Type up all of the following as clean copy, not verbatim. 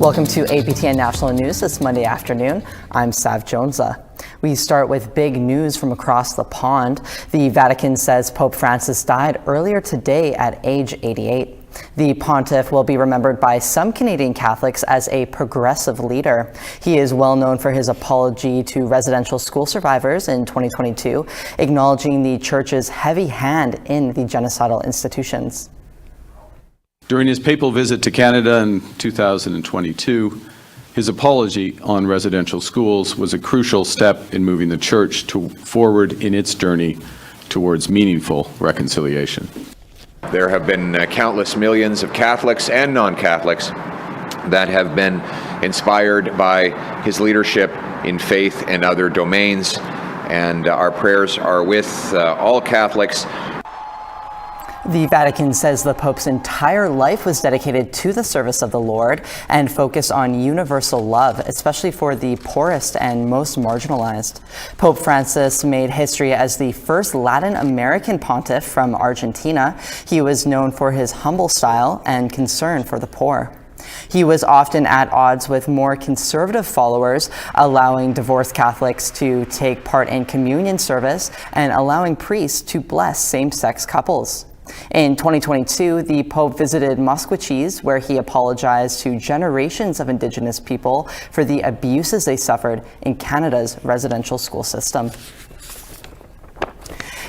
Welcome to APTN National News this Monday afternoon. I'm Sav Jonesa. We start with big news from across the pond. The Vatican says Pope Francis died earlier today at age 88. The pontiff will be remembered by some Canadian Catholics as a progressive leader. He is well known for his apology to residential school survivors in 2022, acknowledging the Church's heavy hand in the genocidal institutions. During his papal visit to Canada in 2022, his apology on residential schools was a crucial step in moving the Church forward in its journey towards meaningful reconciliation. There have been countless millions of Catholics and non-Catholics that have been inspired by his leadership in faith and other domains, and our prayers are with all Catholics. The Vatican says the Pope's entire life was dedicated to the service of the Lord and focused on universal love, especially for the poorest and most marginalized. Pope Francis made history as the first Latin American pontiff from Argentina. He was known for his humble style and concern for the poor. He was often at odds with more conservative followers, allowing divorced Catholics to take part in communion service and allowing priests to bless same-sex couples. In 2022, the Pope visited Musqueam, where he apologized to generations of Indigenous people for the abuses they suffered in Canada's residential school system.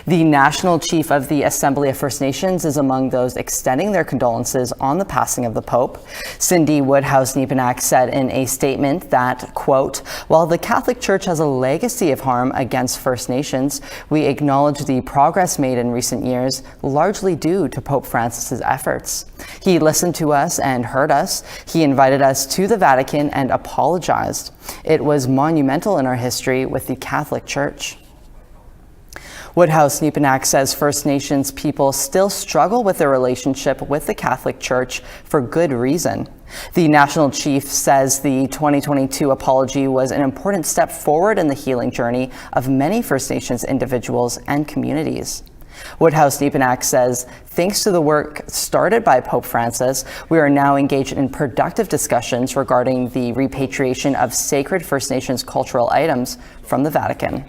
The National Chief of the Assembly of First Nations is among those extending their condolences on the passing of the Pope. Cindy Woodhouse-Nepenak said in a statement that, quote, "While the Catholic Church has a legacy of harm against First Nations, we acknowledge the progress made in recent years, largely due to Pope Francis's efforts. He listened to us and heard us. He invited us to the Vatican and apologized. It was monumental in our history with the Catholic Church." Woodhouse-Nepenak says First Nations people still struggle with their relationship with the Catholic Church for good reason. The National Chief says the 2022 apology was an important step forward in the healing journey of many First Nations individuals and communities. Woodhouse-Nepenak says, thanks to the work started by Pope Francis, we are now engaged in productive discussions regarding the repatriation of sacred First Nations cultural items from the Vatican.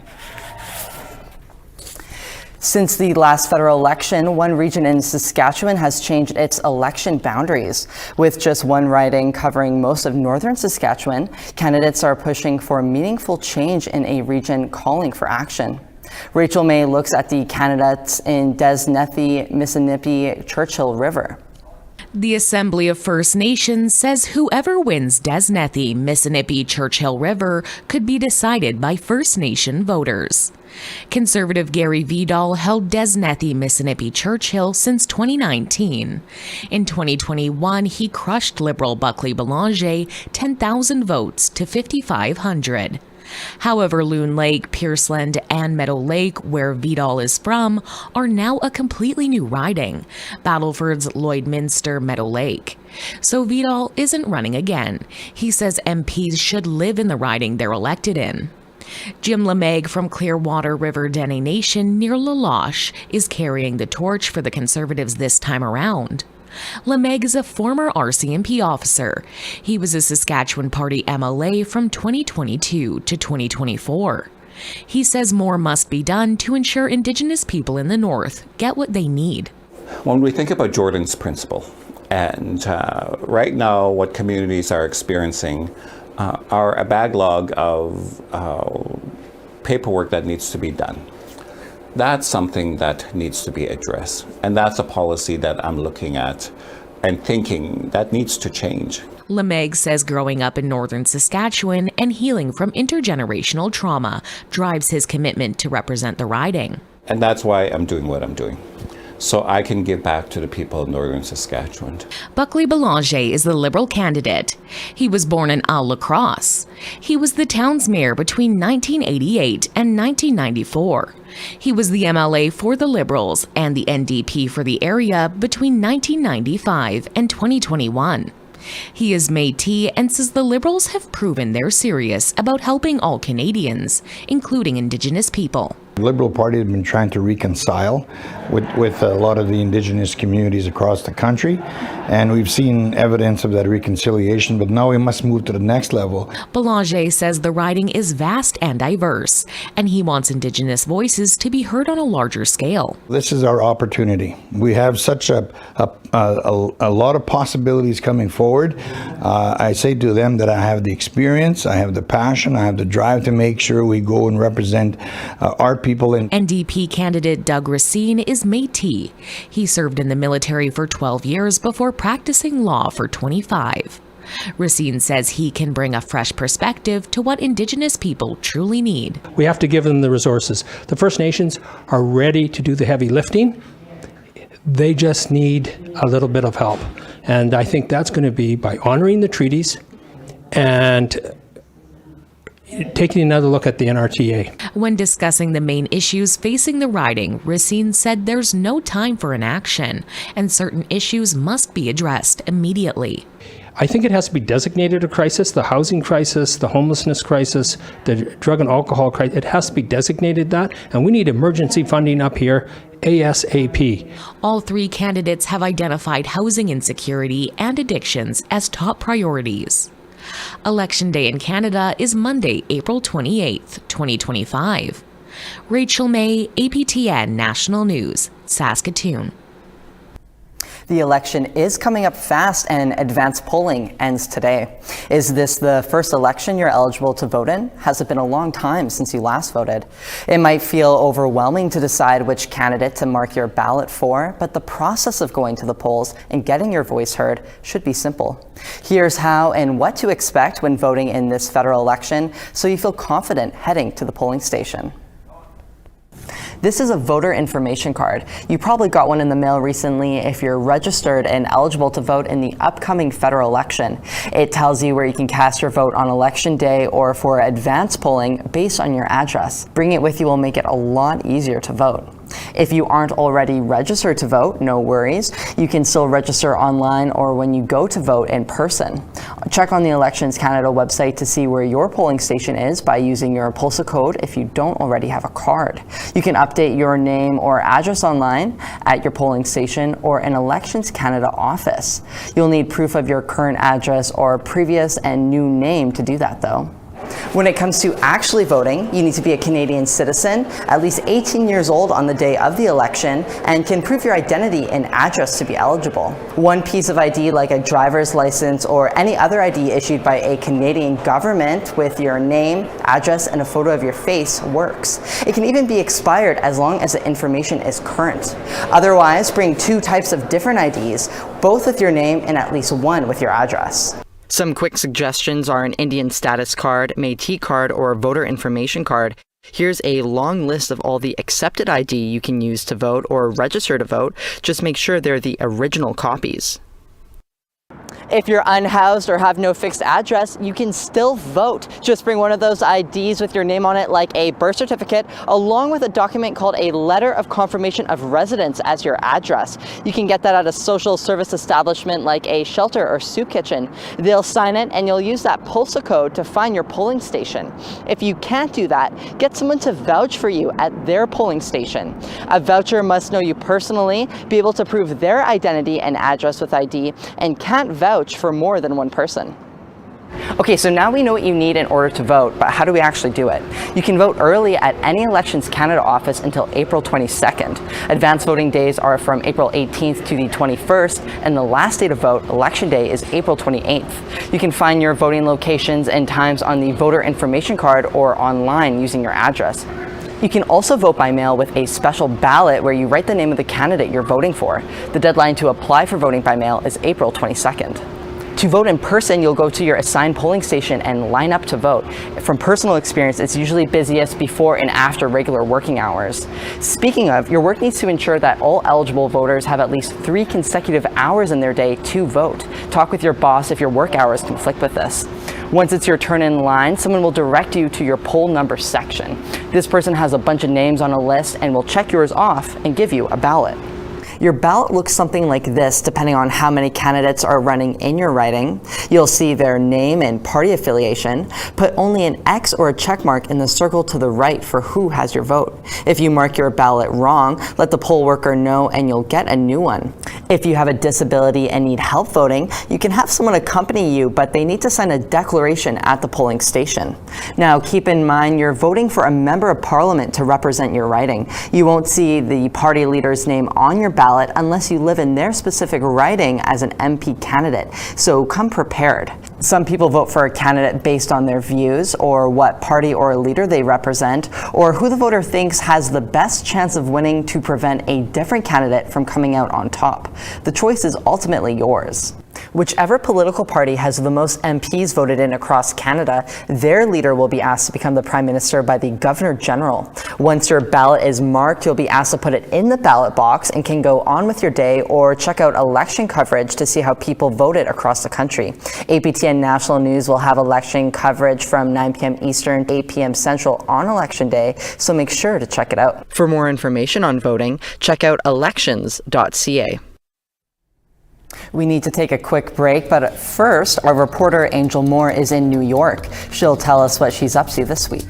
Since the last federal election, one region in Saskatchewan has changed its election boundaries. With just one riding covering most of northern Saskatchewan, candidates are pushing for meaningful change in a region calling for action. Rachel May looks at the candidates in Des Nethi, Mississippi, Churchill River. The Assembly of First Nations says whoever wins Des Nethi, Mississippi, Churchill River could be decided by First Nation voters. Conservative Gary Vidal held Des Nethi, Mississippi, Churchill since 2019. In 2021, he crushed Liberal Buckley Belanger 10,000 votes to 5,500. However, Loon Lake, Pierceland, and Meadow Lake, where Vidal is from, are now a completely new riding, Battleford's Lloydminster Meadow Lake. So Vidal isn't running again. He says MPs should live in the riding they're elected in. Jim LeMeg from Clearwater River Dene Nation near La Loche is carrying the torch for the Conservatives this time around. LeMeg is a former RCMP officer. He was a Saskatchewan Party MLA from 2022 to 2024. He says more must be done to ensure Indigenous people in the North get what they need. When we think about Jordan's principle, and right now what communities are experiencing are a backlog of paperwork that needs to be done. That's something that needs to be addressed. And that's a policy that I'm looking at and thinking that needs to change. LeMeg says growing up in northern Saskatchewan and healing from intergenerational trauma drives his commitment to represent the riding. And that's why I'm doing what I'm doing, so I can give back to the people of northern Saskatchewan. Buckley Belanger is the Liberal candidate. He was born in Isle La Crosse. He was the town's mayor between 1988 and 1994. He was the MLA for the Liberals and the NDP for the area between 1995 and 2021. He is Métis and says the Liberals have proven they're serious about helping all Canadians, including Indigenous people. The Liberal Party has been trying to reconcile with a lot of the Indigenous communities across the country, and we've seen evidence of that reconciliation, but now we must move to the next level. Belanger says the riding is vast and diverse, and he wants Indigenous voices to be heard on a larger scale. This is our opportunity. We have such a lot of possibilities coming forward. I say to them that I have the experience, I have the passion, I have the drive to make sure we go and represent our people. NDP candidate Doug Racine is Métis. He served in the military for 12 years before practicing law for 25. Racine says he can bring a fresh perspective to what Indigenous people truly need. We have to give them the resources. The First Nations are ready to do the heavy lifting. They just need a little bit of help. And I think that's going to be by honoring the treaties and taking another look at the NRTA. When discussing the main issues facing the riding, Racine said there's no time for inaction, and certain issues must be addressed immediately. I think it has to be designated a crisis, the housing crisis, the homelessness crisis, the drug and alcohol crisis. It has to be designated that, and we need emergency funding up here ASAP. All three candidates have identified housing insecurity and addictions as top priorities. Election Day in Canada is Monday, April 28th, 2025. Rachel May, APTN National News, Saskatoon. The election is coming up fast and advanced polling ends today. Is this the first election you're eligible to vote in? Has it been a long time since you last voted? It might feel overwhelming to decide which candidate to mark your ballot for, but the process of going to the polls and getting your voice heard should be simple. Here's how and what to expect when voting in this federal election so you feel confident heading to the polling station. This is a voter information card. You probably got one in the mail recently if you're registered and eligible to vote in the upcoming federal election. It tells you where you can cast your vote on election day or for advance polling based on your address. Bringing it with you will make it a lot easier to vote. If you aren't already registered to vote, no worries. You can still register online or when you go to vote in person. Check on the Elections Canada website to see where your polling station is by using your postal code if you don't already have a card. You can update your name or address online at your polling station or an Elections Canada office. You'll need proof of your current address or previous and new name to do that though. When it comes to actually voting, you need to be a Canadian citizen, at least 18 years old on the day of the election, and can prove your identity and address to be eligible. One piece of ID like a driver's license or any other ID issued by a Canadian government with your name, address, and a photo of your face works. It can even be expired as long as the information is current. Otherwise, bring two types of different IDs, both with your name and at least one with your address. Some quick suggestions are an Indian status card, Métis card, or voter information card. Here's a long list of all the accepted ID you can use to vote or register to vote. Just make sure they're the original copies. If you're unhoused or have no fixed address, you can still vote. Just bring one of those IDs with your name on it, like a birth certificate, along with a document called a letter of confirmation of residence as your address. You can get that at a social service establishment like a shelter or soup kitchen. They'll sign it and you'll use that postal code to find your polling station. If you can't do that, get someone to vouch for you at their polling station. A voucher must know you personally, be able to prove their identity and address with ID, and can't vouch for more than one person. Okay, so now we know what you need in order to vote, but how do we actually do it? You can vote early at any Elections Canada office until April 22nd. Advance voting days are from April 18th to the 21st, and the last day to vote, Election Day, is April 28th. You can find your voting locations and times on the voter information card or online using your address. You can also vote by mail with a special ballot where you write the name of the candidate you're voting for. The deadline to apply for voting by mail is April 22nd. To vote in person, you'll go to your assigned polling station and line up to vote. From personal experience, it's usually busiest before and after regular working hours. Speaking of, your work needs to ensure that all eligible voters have at least 3 consecutive hours in their day to vote. Talk with your boss if your work hours conflict with this. Once it's your turn in line, someone will direct you to your poll number section. This person has a bunch of names on a list and will check yours off and give you a ballot. Your ballot looks something like this depending on how many candidates are running in your riding. You'll see their name and party affiliation. Put only an X or a check mark in the circle to the right for who has your vote. If you mark your ballot wrong, let the poll worker know and you'll get a new one. If you have a disability and need help voting, you can have someone accompany you, but they need to sign a declaration at the polling station. Now, keep in mind you're voting for a member of parliament to represent your riding. You won't see the party leader's name on your ballot unless you live in their specific riding as an MP candidate, so come prepared. Some people vote for a candidate based on their views or what party or leader they represent, or who the voter thinks has the best chance of winning to prevent a different candidate from coming out on top. The choice is ultimately yours. Whichever political party has the most MPs voted in across Canada, their leader will be asked to become the Prime Minister by the Governor General. Once your ballot is marked, you'll be asked to put it in the ballot box and can go on with your day or check out election coverage to see how people voted across the country. APTN National News will have election coverage from 9 p.m. Eastern to 8 p.m. Central on Election Day, so make sure to check it out. For more information on voting, check out elections.ca. We need to take a quick break, but first, our reporter Angel Moore is in New York. She'll tell us what she's up to this week.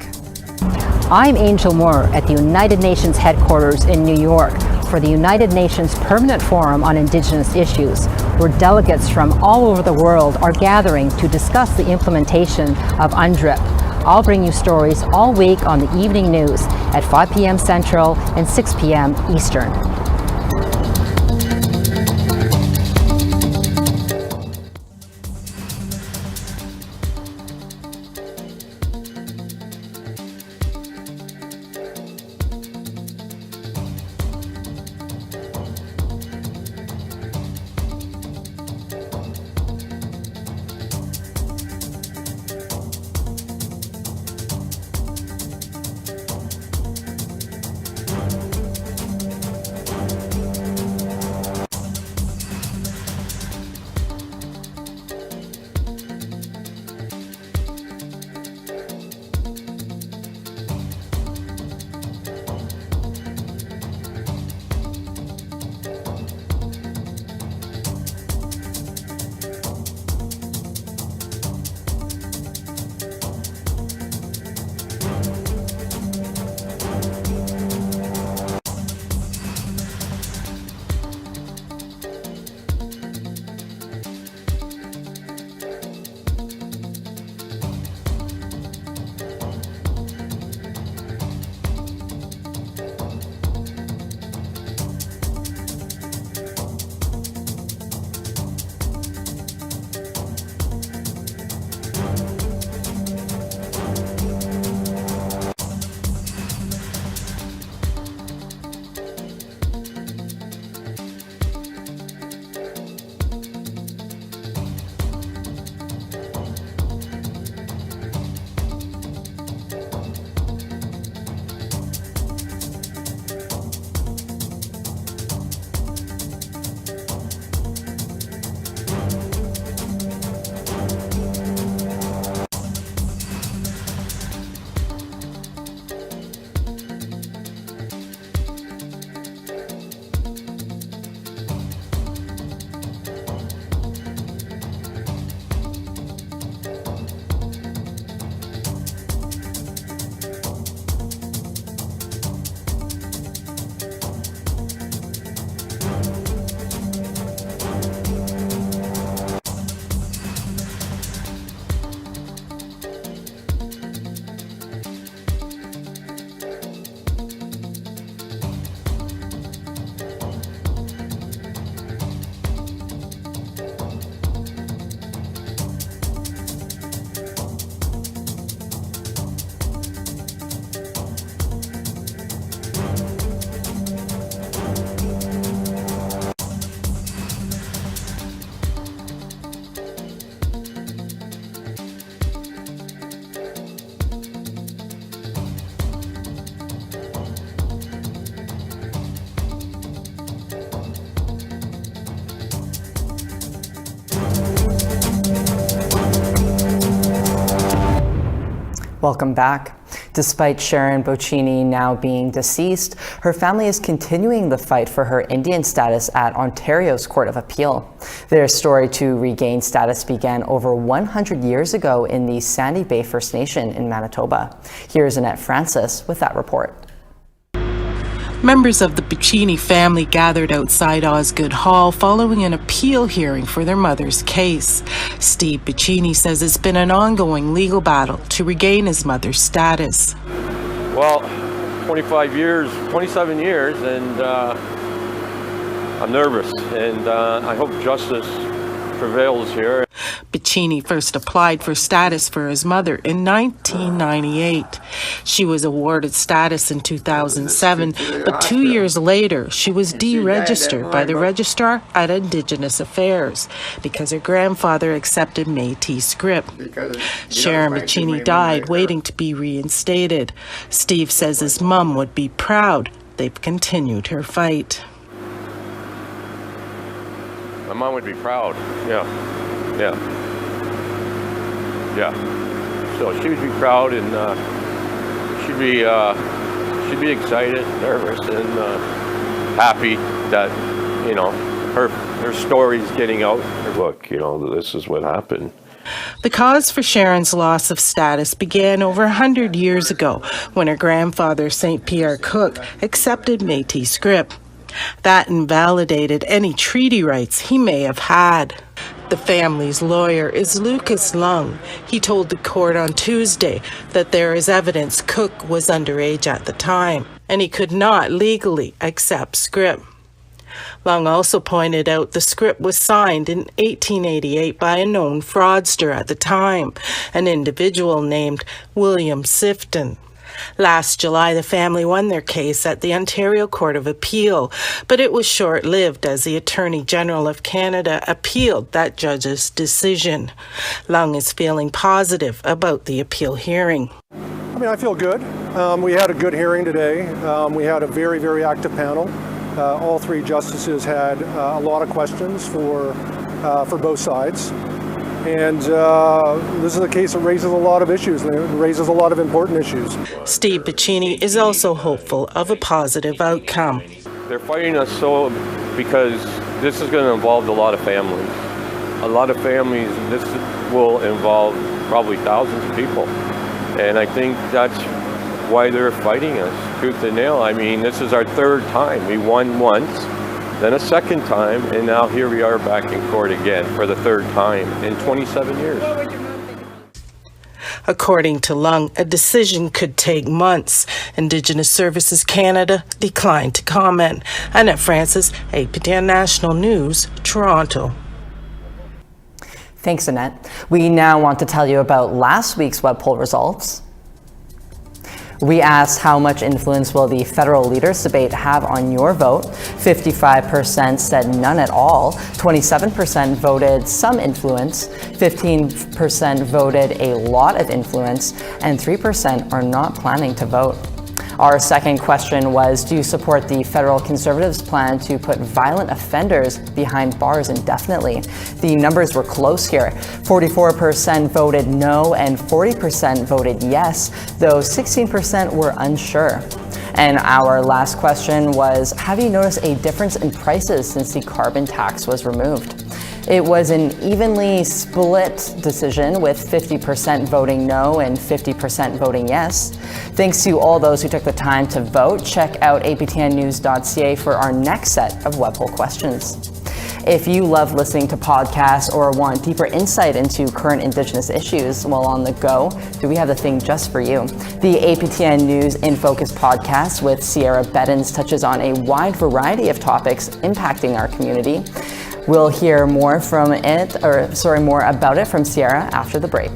I'm Angel Moore at the United Nations headquarters in New York for the United Nations Permanent Forum on Indigenous Issues, where delegates from all over the world are gathering to discuss the implementation of UNDRIP. I'll bring you stories all week on the evening news at 5 p.m. Central and 6 p.m. Eastern. Welcome back. Despite Sharon Bocchini now being deceased, her family is continuing the fight for her Indian status at Ontario's Court of Appeal. Their story to regain status began over 100 years ago in the Sandy Bay First Nation in Manitoba. Here's Annette Francis with that report. Members of the Bocchini family gathered outside Osgood Hall following an appeal hearing for their mother's case. Steve Bocchini says it's been an ongoing legal battle to regain his mother's status. Well, 27 years, and I'm nervous, and I hope justice prevails here. Bocchini first applied for status for his mother in 1998. She was awarded status in 2007, but 2 years later, she was deregistered by the registrar at Indigenous Affairs because her grandfather accepted Métis script. Sharon Bocchini died waiting to be reinstated. Steve says his mum would be proud they've continued her fight. My mom would be proud. Yeah. So she would be proud, and she'd be excited, nervous, and happy that her story's getting out. Look, this is what happened. The cause for Sharon's loss of status began over 100 years ago when her grandfather, St. Pierre Cook, accepted Métis script. That invalidated any treaty rights he may have had. The family's lawyer is Lucas Lung. He told the court on Tuesday that there is evidence Cook was underage at the time, and he could not legally accept script. Lung also pointed out the script was signed in 1888 by a known fraudster at the time, an individual named William Sifton. Last July, the family won their case at the Ontario Court of Appeal, but it was short-lived as the Attorney General of Canada appealed that judge's decision. Lung is feeling positive about the appeal hearing. I feel good. We had a good hearing today. We had a very, very active panel. All three justices had a lot of questions for both sides. And this is a case that raises a lot of issues, and it raises a lot of important issues. Steve Bocchini is also hopeful of a positive outcome. They're fighting us because this is going to involve a lot of families. A lot of families, this will involve probably thousands of people. And I think that's why they're fighting us, tooth and nail. This is our third time. We won once, then a second time, and now here we are back in court again for the third time in 27 years. According to Lung, a decision could take months. Indigenous Services Canada declined to comment. Annette Francis, APTN National News, Toronto. Thanks, Annette. We now want to tell you about last week's web poll results. We asked how much influence will the federal leaders debate have on your vote. 55% said none at all, 27% voted some influence, 15% voted a lot of influence, and 3% are not planning to vote. Our second question was, do you support the federal Conservatives' plan to put violent offenders behind bars indefinitely? The numbers were close here. 44% voted no and 40% voted yes, though 16% were unsure. And our last question was, have you noticed a difference in prices since the carbon tax was removed? It was an evenly split decision, with 50% voting no and 50% voting yes. Thanks to all those who took the time to vote. Check out aptnnews.ca for our next set of web poll questions. If you love listening to podcasts or want deeper insight into current Indigenous issues while on the go, do we have the thing just for you? The APTN News in Focus podcast with Sierra Beddens touches on a wide variety of topics impacting our community. We'll hear more about it from Sierra after the break.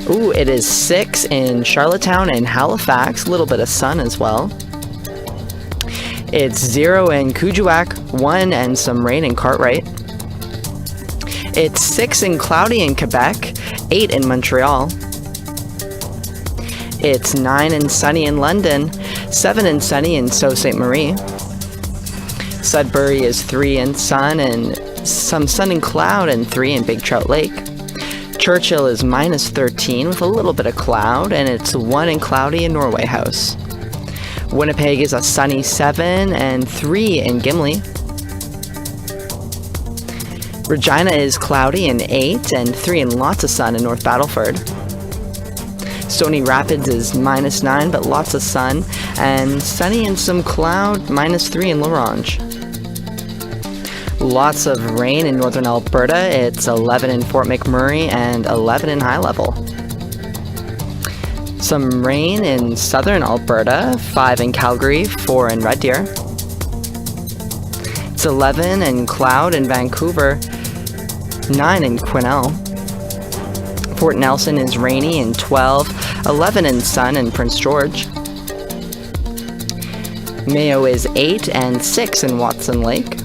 Ooh, it is 6 in Charlottetown and Halifax, a little bit of sun as well. It's 0 in Kuujjuaq, 1 and some rain in Cartwright. It's 6 and cloudy in Quebec, 8 in Montreal. It's 9 and sunny in London, 7 and sunny in Sault Ste. Marie. Sudbury is 3 and sun and some sun and cloud, and 3 in Big Trout Lake. Churchill is -13 with a little bit of cloud, and it's 1 and cloudy in Norway House. Winnipeg is a sunny 7 and 3 in Gimli. Regina is cloudy and 8 and 3 and lots of sun in North Battleford. Stony Rapids is -9 but lots of sun, and sunny and some cloud, -3 in La Ronge. Lots of rain in northern Alberta. It's 11 in Fort McMurray and 11 in High Level. Some rain in southern Alberta, 5 in Calgary, 4 in Red Deer. It's 11 and cloud in Vancouver, 9 in Quesnel. Fort Nelson is rainy and 12, 11 in sun in Prince George. Mayo is 8 and 6 in Watson Lake.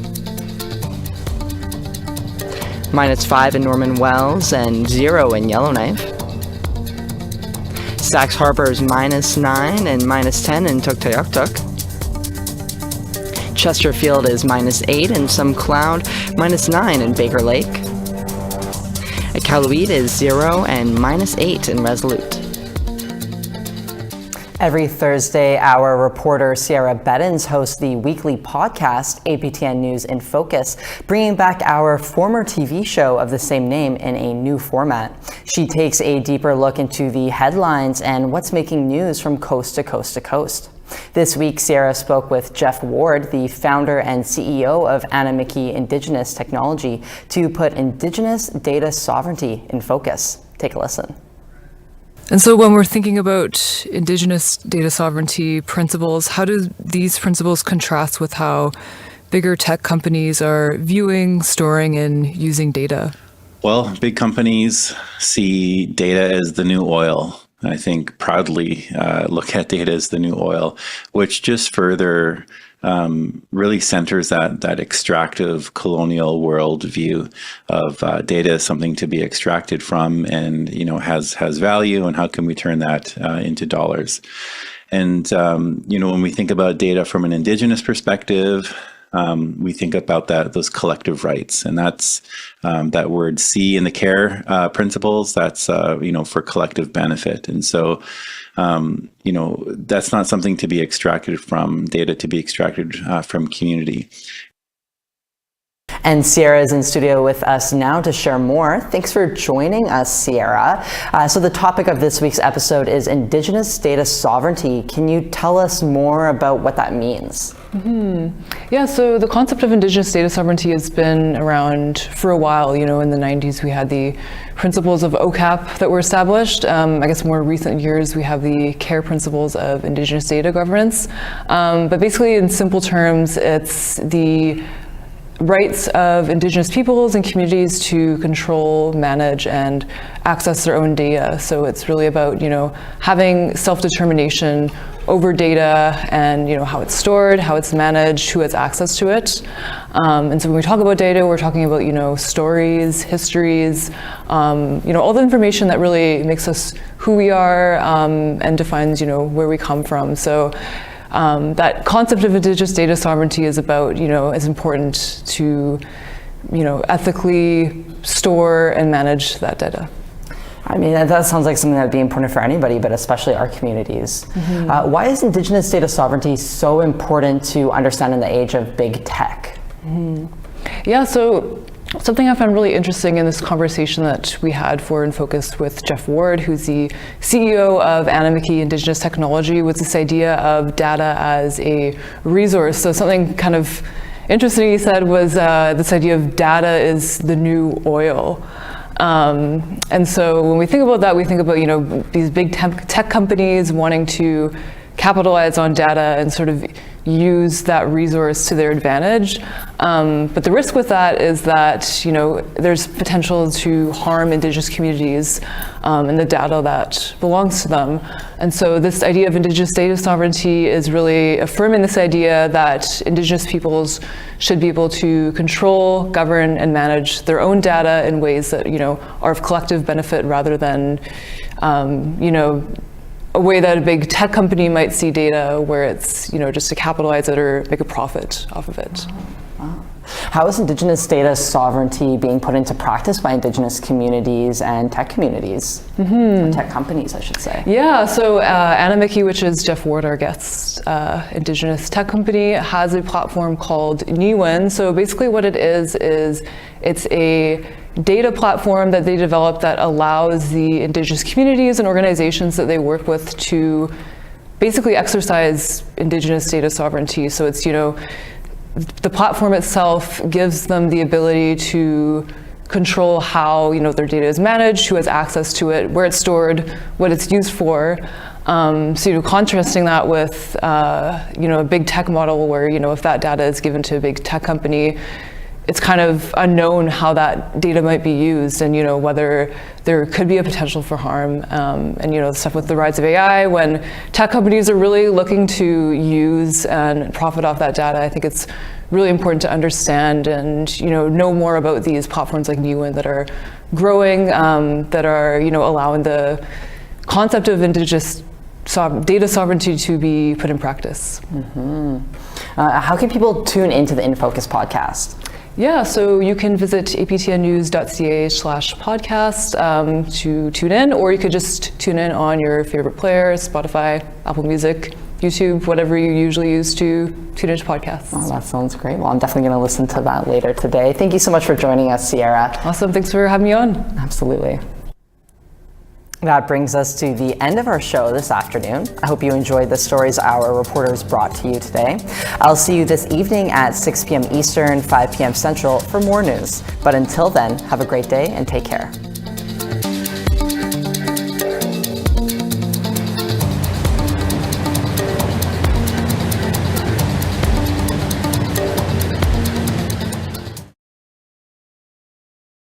-5 in Norman Wells and 0 in Yellowknife. Sax Harbor is -9 and -10 in Tuktoyaktuk. Chesterfield is -8 and some cloud, -9 in Baker Lake. Iqaluit is 0 and -8 in Resolute. Every Thursday, our reporter Sierra Beddens hosts the weekly podcast, APTN News in Focus, bringing back our former TV show of the same name in a new format. She takes a deeper look into the headlines and what's making news from coast to coast to coast. This week, Sierra spoke with Jeff Ward, the founder and CEO of Animikie Indigenous Technology, to put Indigenous data sovereignty in focus. Take a listen. And so when we're thinking about Indigenous data sovereignty principles, how do these principles contrast with how bigger tech companies are viewing, storing, and using data? Well, big companies see data as the new oil. I think proudly look at data as the new oil, which just further really centers that extractive colonial worldview of data as something to be extracted from, and has value, and how can we turn that into dollars. And when we think about data from an Indigenous perspective, we think about those collective rights, and that's that word "see" in the care principles. That's for collective benefit, and so that's not something to be extracted from data, to be extracted from community. And Sierra is in studio with us now to share more. Thanks for joining us, Sierra. So the topic of this week's episode is Indigenous data sovereignty. Can you tell us more about what that means? Yeah, so the concept of Indigenous data sovereignty has been around for a while. In the 90s, we had the principles of OCAP that were established. I guess more recent years, we have the CARE principles of Indigenous data governance. But basically, in simple terms, it's the rights of Indigenous peoples and communities to control, manage, and access their own data. So it's really about, having self-determination over data and, how it's stored, how it's managed, who has access to it. And so when we talk about data, we're talking about, stories, histories, all the information that really makes us who we are and defines, where we come from. So that concept of Indigenous data sovereignty is about, it's important to, ethically store and manage that data. I mean, that sounds like something that would be important for anybody, but especially our communities. Why is Indigenous data sovereignty so important to understand in the age of big tech? Yeah, so something I found really interesting in this conversation that we had for In Focus with Jeff Ward, who's the CEO of Animikie Indigenous Technology, was this idea of data as a resource. So something kind of interesting he said was this idea of data is the new oil. And so when we think about that, we think about, these big tech companies wanting to capitalize on data and sort of use that resource to their advantage. But the risk with that is that, you know, there's potential to harm Indigenous communities and the data that belongs to them. And so this idea of Indigenous data sovereignty is really affirming this idea that Indigenous peoples should be able to control, govern, and manage their own data in ways that, you know, are of collective benefit rather than, you know, a way that a big tech company might see data where it's, you know, just to capitalize it or make a profit off of it. How is Indigenous data sovereignty being put into practice by Indigenous communities and tech communities? Or tech companies, I should say. Yeah, so Anna Mickey, which is Jeff Ward, our guest, Indigenous tech company, has a platform called Niwen. So basically what it is it's a data platform that they developed that allows the Indigenous communities and organizations that they work with to basically exercise Indigenous data sovereignty. So it's, you know, the platform itself gives them the ability to control how, you know, their data is managed, who has access to it, where it's stored, what it's used for. So, you know, contrasting that with, you know, a big tech model where, you know, if that data is given to a big tech company, it's kind of unknown how that data might be used and, you know, whether there could be a potential for harm. And, you know, the stuff with the rise of AI, when tech companies are really looking to use and profit off that data, I think it's really important to understand and, you know more about these platforms like Niwen that are growing, that are, you know, allowing the concept of Indigenous data sovereignty to be put in practice. How can people tune into the In Focus podcast? Yeah, so you can visit aptnnews.ca/podcast to tune in, or you could just tune in on your favorite player, Spotify, Apple Music, YouTube, whatever you usually use to tune into podcasts. Oh, that sounds great. Well, I'm definitely going to listen to that later today. Thank you so much for joining us, Sierra. Awesome. Thanks for having me on. Absolutely. That brings us to the end of our show this afternoon. I hope you enjoyed the stories our reporters brought to you today. I'll see you this evening at 6 p.m. Eastern, 5 p.m. Central for more news. But until then, have a great day and take care.